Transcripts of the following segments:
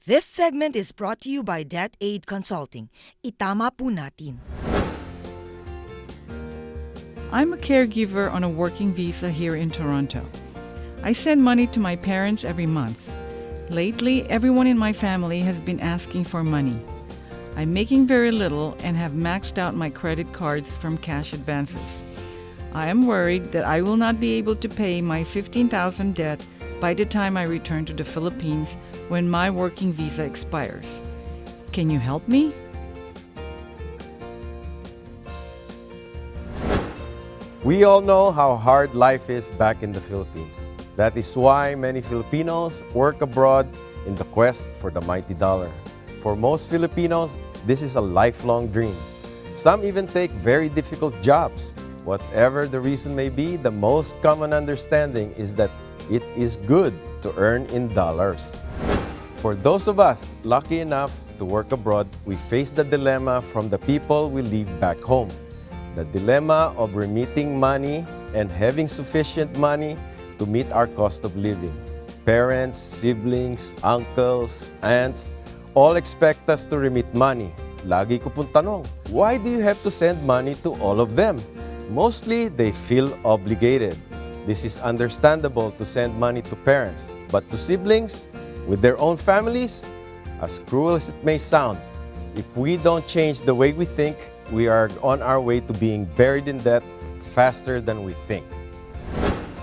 This segment is brought to you by Debt Aid Consulting. Itama po natin. I'm a caregiver on a working visa here in Toronto. I send money to my parents every month. Lately, everyone in my family has been asking for money. I'm making very little and have maxed out my credit cards from cash advances. I am worried that I will not be able to pay my $15,000 debt by the time I return to the Philippines when my working visa expires. Can you help me? We all know how hard life is back in the Philippines. That is why many Filipinos work abroad in the quest for the mighty dollar. For most Filipinos, this is a lifelong dream. Some even take very difficult jobs. Whatever the reason may be, the most common understanding is that it is good to earn in dollars. For those of us lucky enough to work abroad, we face the dilemma from the people we leave back home. The dilemma of remitting money and having sufficient money to meet our cost of living. Parents, siblings, uncles, aunts, all expect us to remit money. Lagi ko pong tanong, why do you have to send money to all of them? Mostly, they feel obligated. This is understandable to send money to parents, but to siblings with their own families, as cruel as it may sound, if we don't change the way we think, we are on our way to being buried in debt faster than we think.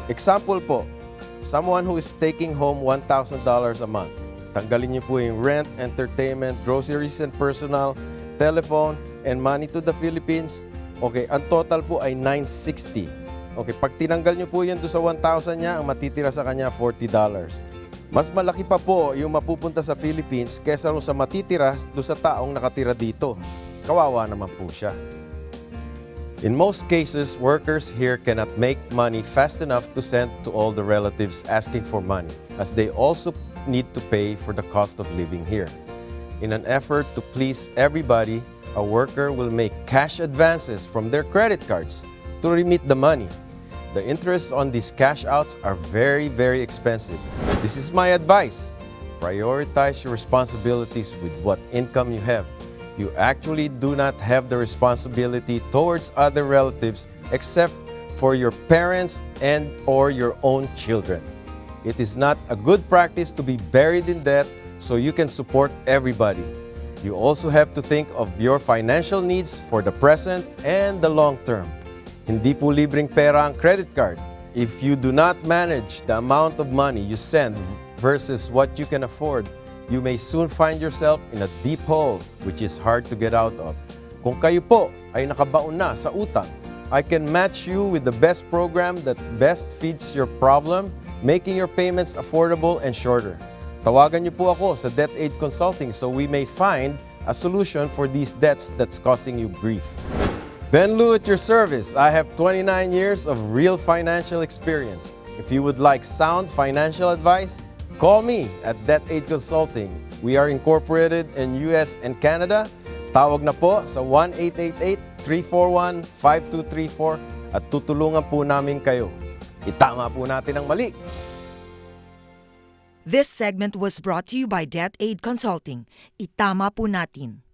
Example po, someone who is taking home $1,000 a month. Tanggalin niyo po yung rent, entertainment, groceries and personal, telephone, and money to the Philippines. Okay, ang total po ay $960. Okay, pag tinanggal niyo po yan doon sa 1,000 niya, ang matitira sa kanya $40. Mas malaki pa po yung mapupunta sa Philippines kesa sa matitira doon sa taong nakatira dito. Kawawa naman po siya. In most cases, workers here cannot make money fast enough to send to all the relatives asking for money, as they also need to pay for the cost of living here. In an effort to please everybody, a worker will make cash advances from their credit cards to remit the money. The interests on these cash outs are very, very expensive. This is my advice. Prioritize your responsibilities with what income you have. You actually do not have the responsibility towards other relatives except for your parents and or your own children. It is not a good practice to be buried in debt so you can support everybody. You also have to think of your financial needs for the present and the long term. Hindi po libreng pera ang credit card. If you do not manage the amount of money you send versus what you can afford, you may soon find yourself in a deep hole which is hard to get out of. Kung kayo po ay nakabaon na sa utang, I can match you with the best program that best fits your problem, making your payments affordable and shorter. Tawagan niyo po ako sa Debt Aid Consulting so we may find a solution for these debts that's causing you grief. Ben Lu at your service. I have 29 years of real financial experience. If you would like sound financial advice, call me at Debt Aid Consulting. We are incorporated in US and Canada. Tawag na po sa 1-888-341-5234 at tutulungan po namin kayo. Itama po natin ang mali. This segment was brought to you by Debt Aid Consulting. Itama po natin.